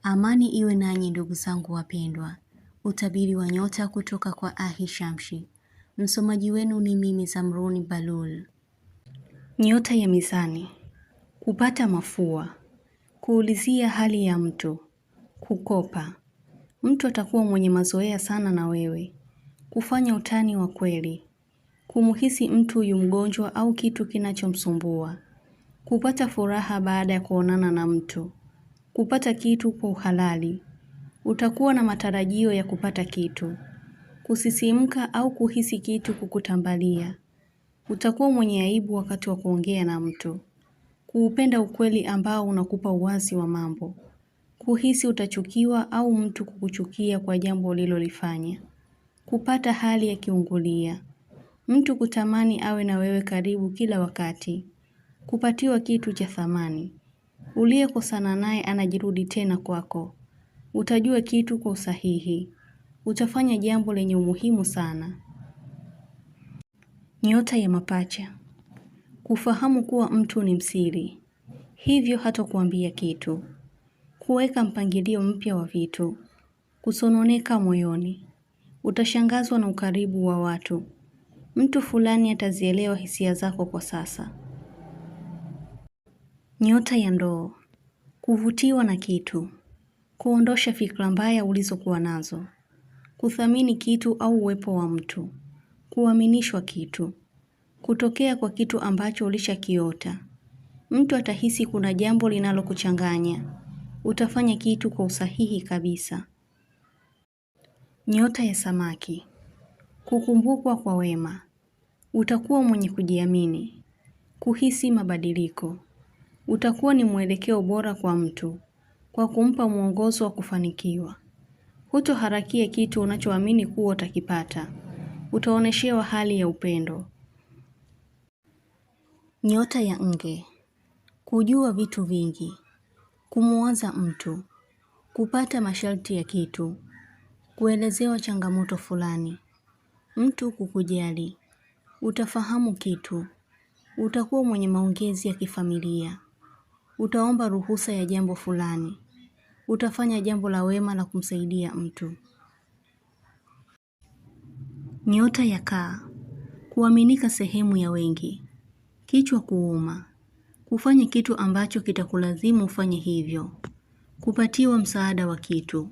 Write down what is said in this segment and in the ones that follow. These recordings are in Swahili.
Amani iwe nanyi ndugu zangu wapendwa. Utabiri wa nyota kutoka kwa Ahi Shamshi. Msomaji wenu ni mimi Zamruni Balul. Nyota ya Mizani. Kupata mafua. Kuulizia hali ya mtu. Kukopa. Mtu atakuwa mwenye mazoea sana na wewe. Kufanya utani wa kweli. Kumuhisi mtu yu mgonjwa au kitu kinachomsumbua. Kupata furaha baada ya kuonana na mtu. Kupata kitu kwa uhalali. Utakuwa na matarajio ya kupata kitu. Kusisimka au kuhisi kitu kukutambalia. Utakuwa mwenye aibu wakati wa kuongea na mtu. Kuupenda ukweli ambao unakupa uwazi wa mambo. Kuhisi utachukiwa au mtu kukuchukia kwa jambo ulilolifanya. Kupata hali ya kiungulia. Mtu kutamani awe na wewe karibu kila wakati. Kupatiwa kitu cha thamani. Uliyekosana naye anajirudi tena kwako. Utajua kitu kwa usahihi. Utafanya jambo lenye umuhimu sana. Nyota ya Mapacha. Kufahamu kuwa mtu ni msiri. Hivyo hatakuambia kitu. Kuweka mpangilio mpya wa vitu. Kusononeka moyoni. Utashangazwa na ukaribu wa watu. Mtu fulani atazielewa hisia zako kwa sasa. Nyota ya Ndoo. Kuvutiwa na kitu. Kuondosha fikra mbaya ulizokuwa nazo. Kuthamini kitu au uwepo wa mtu. Kuaminishwa kitu. Kutokea kwa kitu ambacho ulishakiota. Mtu atahisi kuna jambo linalokuchanganya. Utafanya kitu kwa usahihi kabisa. Nyota ya Samaki. Kukumbukwa kwa wema. Utakuwa mwenye kujiamini. Kuhisi mabadiliko. Utakuwa ni mwelekeo bora kwa mtu. Kwa kumpa mwongozo wa kufanikiwa. Hutoharakia kitu unachoamini kuwa utakipata. Utaoneshewa hali ya upendo. Nyota ya Nge. Kujua vitu vingi. Kumuwaza mtu. Kupata masharti ya kitu. Kuelezewa changamoto fulani. Mtu kukujali. Utafahamu kitu. Utakuwa mwenye maongezi ya kifamilia. Utaomba ruhusa ya jambo fulani. Utafanya jambo la wema la kumsaidia mtu. Nyota ya Kaa. Kuaminika sehemu ya wengi. Kichwa kuuma. Kufanya kitu ambacho kitakulazimu ufanye hivyo. Kupatiwa msaada wa kitu.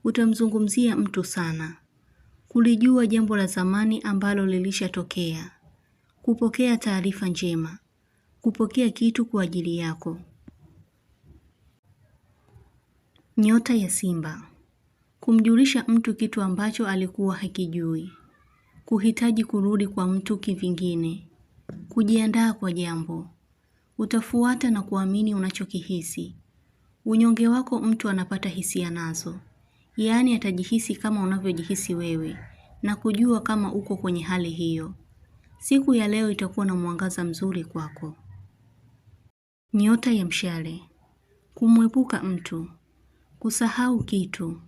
Utamzungumzia mtu sana. Kulijua jambo la zamani ambalo lilishatokea. Kupokea taarifa njema. Kupokea kitu kwa ajili yako. Nyota ya Simba. Kumjulisha mtu kitu ambacho alikuwa hakijui. Kuhitaji kurudi kwa mtu kivingine. Kujiandaa kwa jambo. Utafuata na kuamini unachokihisi. Unyonge wako mtu anapata hisia nazo. Yaani atajihisi kama unavyojihisi wewe na kujua kama uko kwenye hali hiyo. Siku ya leo itakuwa na mwangaza mzuri kwako. Nyota ya Mshale. Kumwepuka mtu. Kusahau kitu.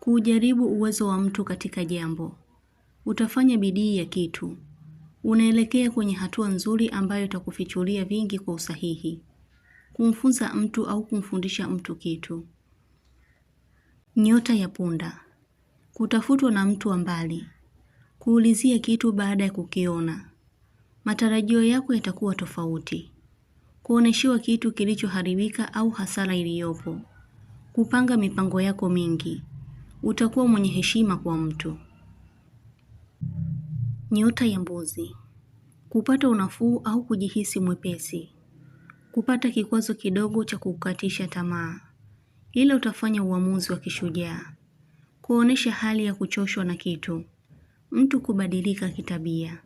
Kujaribu uwezo wa mtu katika jambo. Utafanya bidii ya kitu. Unaelekea kwenye hatua nzuri ambayo itakufichulia vingi kwa usahihi. Kumfunza mtu au kumfundisha mtu kitu. Nyota ya Punda. Kutafutwa na mtu wa mbali. Kuulizia kitu baada ya kukiona. Matarajio yako yatakuwa tofauti. Kuoneshiwa kitu kilichoharibika au hasara iliyopo. Kupanga mipango yako mingi. Utakuwa mwenye heshima kwa mtu. Nyota ya Mbuzi. Kupata unafuu au kujihisi mwepesi. Kupata kikwazo kidogo cha kukatisha tamaa. Ila utafanya uamuzi wa kishujaa. Kuonesha hali ya kuchoshwa na kitu. Mtu kubadilika kitabia.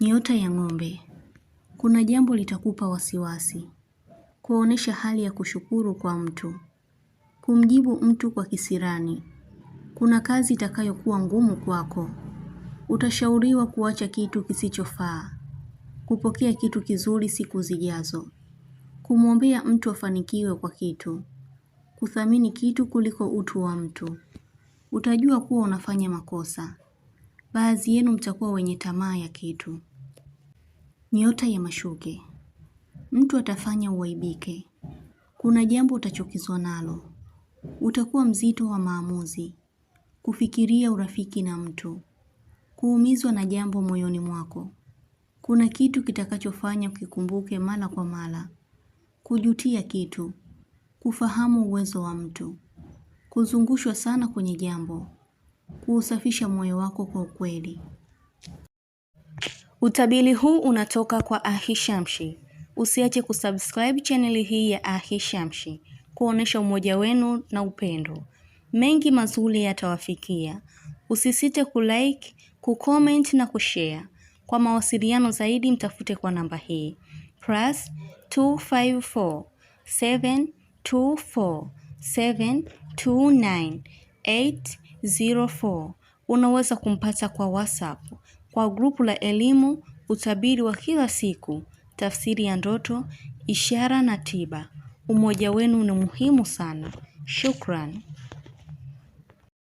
Nyota ya Ng'ombe. Kuna jambo litakupa wasiwasi. Kuonesha hali ya kushukuru kwa mtu. Kumjibu mtu kwa kisirani. Kuna kazi itakayokuwa ngumu kwako. Utashauriwa kuacha kitu kisichofaa. Kupokea kitu kizuri siku zijazo. Kumwombea mtu afanikiwe kwa kitu. Kuthamini kitu kuliko utu wa mtu. Utajua kuwa unafanya makosa. Baadhi yenu mtakuwa wenye tamaa ya kitu. Nyota ya Mashuke. Mtu atafanya uaibike. Kuna jambo utachukizwa nalo. Utakuwa mzito wa maamuzi. Kufikiria urafiki na mtu. Kuumizwa na jambo moyoni mwako. Kuna kitu kitakachofanya ukikumbuke mara kwa mara. Kujutia kitu. Kufahamu uwezo wa mtu. Kuzungushwa sana kwenye jambo. Kuusafisha moyo wako kwa ukweli. Utabiri huu unatoka kwa Ahishamshi. Usiache kusubscribe chaneli hii ya Ahishamshi kuonesha umoja wenu na upendo. Mengi mazuri yatawafikia. Usisite kulike, kucomment na kushare. Kwa mawasiliano zaidi mtafute kwa namba hii +254 724 729 804. Unaweza kumpata kwa WhatsApp, kwa grupu la elimu, utabiri wa kila siku, tafsiri ya ndoto, ishara na tiba. Umoja wenu ni muhimu sana. Shukran.